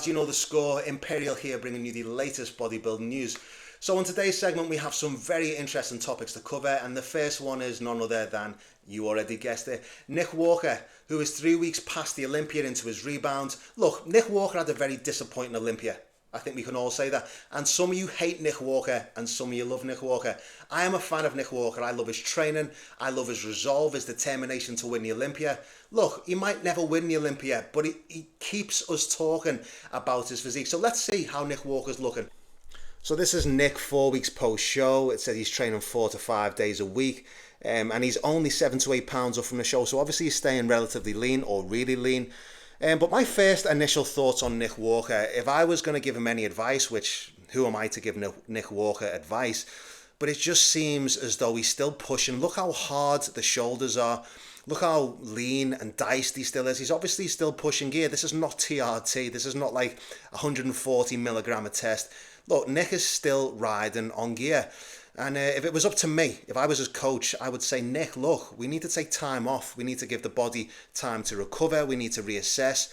As you know the score, Imperial here bringing you the latest bodybuilding news. So in today's segment we have some very interesting topics to cover, and the first one is none other than, you already guessed it, Nick Walker, who is 3 weeks past the Olympia into his rebound. Look, Nick Walker had a very disappointing Olympia. I think we can all say that. And some of you hate Nick Walker and some of you love Nick Walker. I am a fan of Nick Walker. I love his training. I love his resolve, his determination to win the Olympia. Look, he might never win the Olympia, but he keeps us talking about his physique. So let's see how Nick Walker's looking. So this is Nick 4 weeks post-show. It says he's training 4 to 5 days a week. And he's only 7 to 8 pounds up from the show. So obviously he's staying relatively lean or really lean. But my first initial thoughts on Nick Walker, if I was going to give him any advice, which who am I to give Nick Walker advice, but it just seems as though he's still pushing. Look how hard the shoulders are. Look how lean and diced he still is. He's obviously still pushing gear. This is not TRT. This is not like 140 milligram a test. Look, Nick is still riding on gear. And if it was up to me, if I was his coach, I would say, Nick, look, we need to take time off. We need to give the body time to recover. We need to reassess.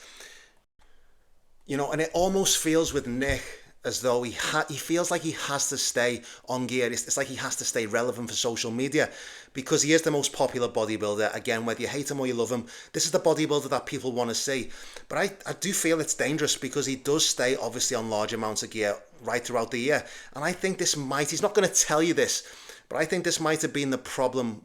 You know, and it almost feels with Nick as though he feels like he has to stay on gear. It's like he has to stay relevant for social media because he is the most popular bodybuilder. Again, whether you hate him or you love him, this is the bodybuilder that people want to see. But I do feel it's dangerous because he does stay obviously on large amounts of gear right throughout the year. And I think this he's not going to tell you this, but I think this might have been the problem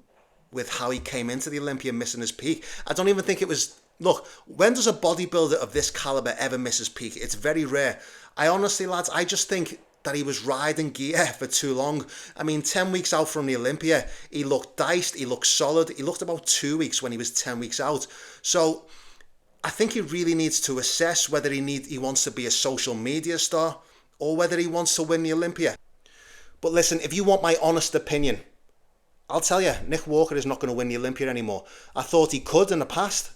with how he came into the Olympia missing his peak. I don't even think it was, look, when does a bodybuilder of this caliber ever miss his peak? It's very rare. I honestly, lads, I just think that he was riding gear for too long. I mean, 10 weeks out from the Olympia, he looked diced, he looked solid. He looked about 2 weeks when he was 10 weeks out. So I think he really needs to assess whether he wants to be a social media star or whether he wants to win the Olympia. But listen, if you want my honest opinion, I'll tell you, Nick Walker is not going to win the Olympia anymore. I thought he could in the past.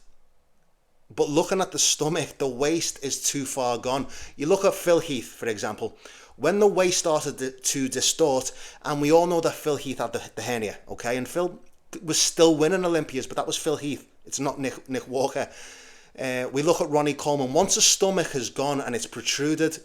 But looking at the stomach, the waist is too far gone. You look at Phil Heath, for example. When the waist started to distort, and we all know that Phil Heath had the hernia, okay? And Phil was still winning Olympias, but that was Phil Heath. It's not Nick Walker. We look at Ronnie Coleman. Once the stomach has gone and it's protruded,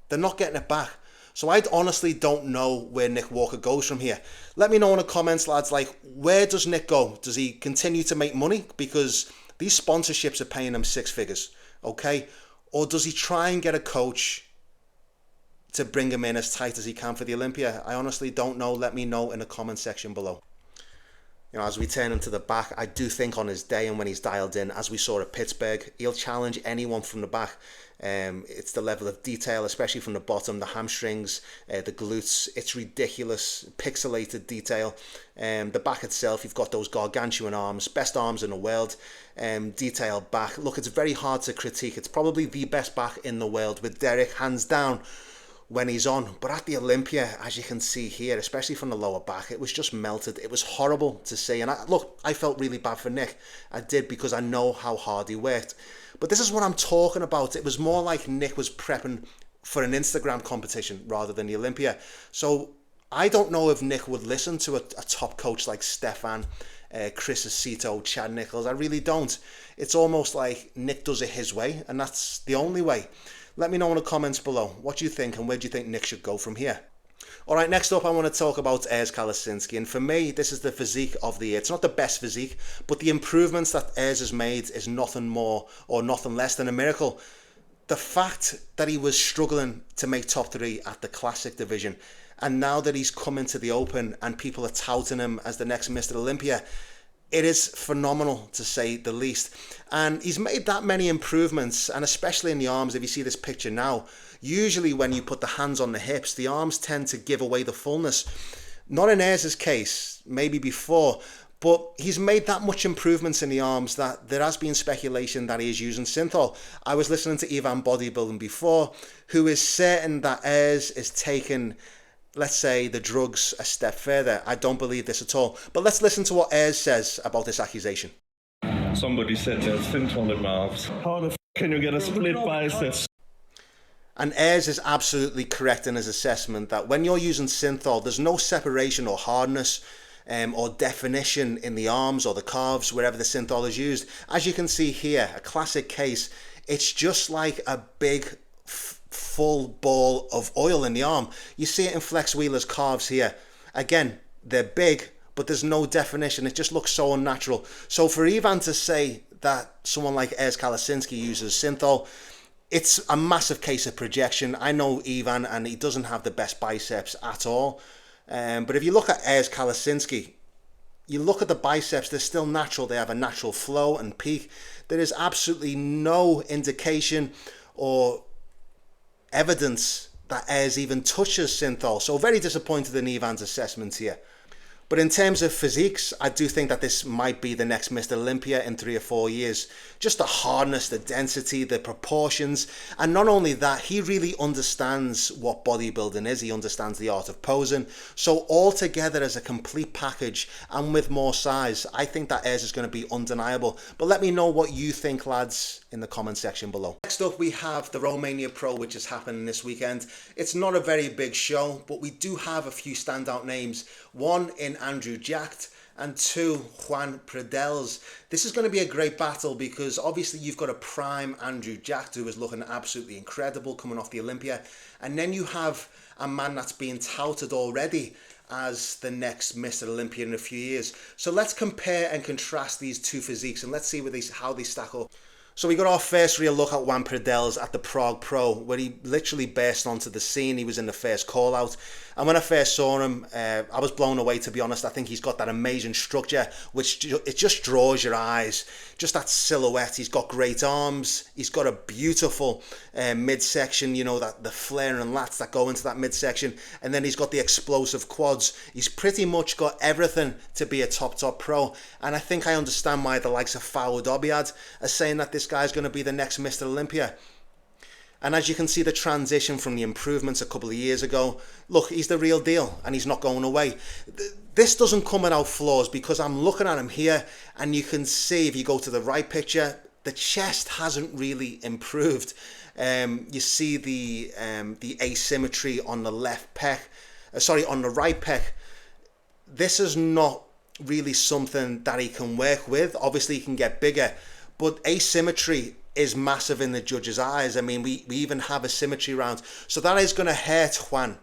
they're not getting it back. So I honestly don't know where Nick Walker goes from here. Let me know in the comments, lads, like, where does Nick go? Does he continue to make money? Because these sponsorships are paying him 6 figures, okay? Or does he try and get a coach to bring him in as tight as he can for the Olympia? I honestly don't know. Let me know in the comment section below. You know, as we turn him to the back, I do think on his day and when he's dialed in, as we saw at Pittsburgh, he'll challenge anyone from the back. It's the level of detail, especially from the bottom, the hamstrings, the glutes. It's ridiculous, pixelated detail. The back itself, you've got those gargantuan arms, best arms in the world, detailed back. Look, it's very hard to critique. It's probably the best back in the world with Derek, hands down, when he's on. But at the Olympia, as you can see here, especially from the lower back, it was just melted. It was horrible to see. And I felt really bad for Nick. I did, because I know how hard he worked. But this is what I'm talking about. It was more like Nick was prepping for an Instagram competition rather than the Olympia. So I don't know if Nick would listen to a top coach like Stefan, Chris Aceto, Chad Nichols. I really don't. It's almost like Nick does it his way, and that's the only way. Let me know in the comments below. What do you think, and where do you think Nick should go from here? All right, next up, I want to talk about Urs Kalecinski. And for me, this is the physique of the year. It's not the best physique, but the improvements that Urs has made is nothing more or nothing less than a miracle. The fact that he was struggling to make top 3 at the Classic division, and now that he's come into the Open and people are touting him as the next Mr. Olympia, it is phenomenal, to say the least. And he's made that many improvements, and especially in the arms. If you see this picture now, usually when you put the hands on the hips, the arms tend to give away the fullness. Not in Urs's case, maybe before, but he's made that much improvements in the arms that there has been speculation that he is using SYNTHOL. I was listening to Ivan Bodybuilding before, who is certain that Urs is taking, let's say, the drugs a step further. I don't believe this at all. But let's listen to what Urs says about this accusation. Somebody said there's SYNTHOL in my arms. How the f can you get a split biceps? And Urs is absolutely correct in his assessment that when you're using SYNTHOL, there's no separation or hardness or definition in the arms or the calves, wherever the SYNTHOL is used. As you can see here, a classic case, it's just like a big full ball of oil in the arm. You see it in Flex Wheeler's calves here. Again, they're big, but there's no definition. It just looks so unnatural. So for Ivan to say that someone like Ers Kalasinski uses SYNTHOL, it's a massive case of projection. I know Ivan, and he doesn't have the best biceps at all. But if you look at Ers Kalasinski, you look at the biceps, they're still natural. They have a natural flow and peak. There is absolutely no indication or evidence that Ers even touches SYNTHOL. So very disappointed in Ivan's assessment here. But in terms of physiques, I do think that this might be the next Mr. Olympia in 3 or 4 years. Just the hardness, the density, the proportions. And not only that, he really understands what bodybuilding is. He understands the art of posing. So altogether as a complete package and with more size, I think that Ers is going to be undeniable. But let me know what you think, lads, in the comment section below. Next up, we have the Romania Pro, which is happening this weekend. It's not a very big show, but we do have a few standout names. One in Andrew Jacked, and 2 Juan Pradells. This is going to be a great battle because obviously you've got a prime Andrew Jacked who is looking absolutely incredible coming off the Olympia, and then you have a man that's being touted already as the next Mr. Olympia in a few years. So let's compare and contrast these two physiques and let's see how they stack up. So we got our first real look at Juan Pradells at the Prague Pro, where he literally burst onto the scene. He was in the first call out. And when I first saw him, I was blown away, to be honest. I think he's got that amazing structure, which it just draws your eyes. Just that silhouette. He's got great arms. He's got a beautiful midsection, you know, that the flare and lats that go into that midsection. And then he's got the explosive quads. He's pretty much got everything to be a top pro. And I think I understand why the likes of Fawad Obiad are saying that this guy's going to be the next Mr. Olympia. And as you can see, the transition from the improvements a couple of years ago, look, he's the real deal and he's not going away. This doesn't come without flaws because I'm looking at him here and you can see, if you go to the right picture, the chest hasn't really improved. You see the asymmetry on the left pec, on the right pec. This is not really something that he can work with. Obviously, he can get bigger, but asymmetry is massive in the judges' eyes. I mean, we even have a symmetry round. So that is going to hurt Juan.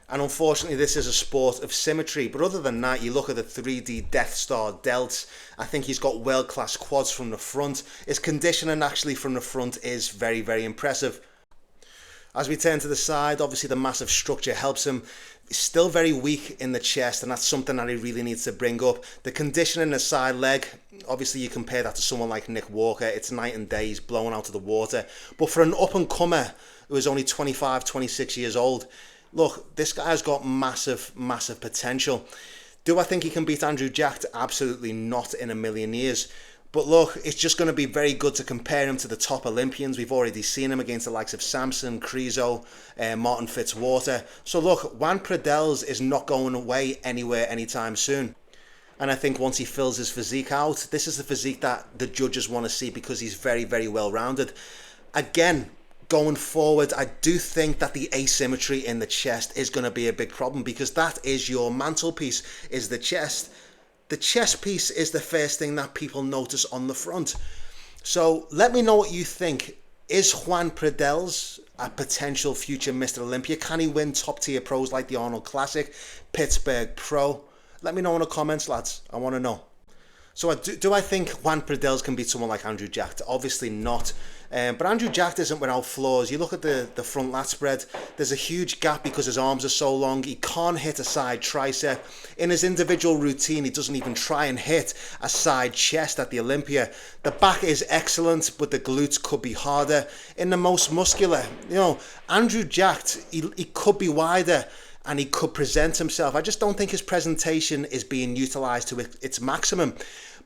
And unfortunately, this is a sport of symmetry. But other than that, you look at the 3D Death Star delts. I think he's got world-class quads from the front. His conditioning actually from the front is very, very impressive. As we turn to the side, obviously the massive structure helps him. He's still very weak in the chest, and that's something that he really needs to bring up. The conditioning in the side leg, obviously you compare that to someone like Nick Walker, it's night and day, he's blown out of the water. But for an up-and-comer who is only 25, 26 years old, look, this guy's got massive, massive potential. Do I think he can beat Andrew Jacked? Absolutely not in a million years. But look, it's just going to be very good to compare him to the top Olympians. We've already seen him against the likes of Samson, Krizo, Martin Fitzwater. So look, Juan Pradells is not going away anywhere anytime soon. And I think once he fills his physique out, this is the physique that the judges want to see because he's very, very well rounded. Again, going forward, I do think that the asymmetry in the chest is going to be a big problem because that is your mantelpiece, is the chest. The chest piece is the first thing that people notice on the front. So let me know what you think. Is Juan Pradells a potential future Mr. Olympia? Can he win top tier pros like the Arnold Classic, Pittsburgh Pro? Let me know in the comments, lads. I want to know. So do I think Juan Pradells can beat someone like Andrew Jacked? Obviously not. But Andrew Jacked isn't without flaws. You look at the front lat spread, there's a huge gap because his arms are so long. He can't hit a side tricep. In his individual routine, he doesn't even try and hit a side chest at the Olympia. The back is excellent, but the glutes could be harder. In the most muscular, you know, Andrew Jacked, he could be wider and he could present himself. I just don't think his presentation is being utilized to its maximum.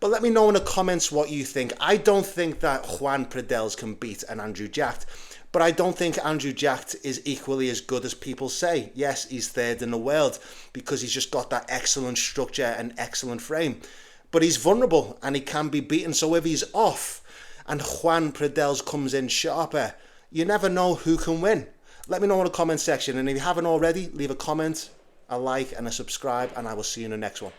But let me know in the comments what you think. I don't think that Juan Pradells can beat an Andrew Jacked, but I don't think Andrew Jacked is equally as good as people say. Yes, he's third in the world because he's just got that excellent structure and excellent frame. But he's vulnerable and he can be beaten. So if he's off and Juan Pradells comes in sharper, you never know who can win. Let me know in the comment section. And if you haven't already, leave a comment, a like and a subscribe, and I will see you in the next one.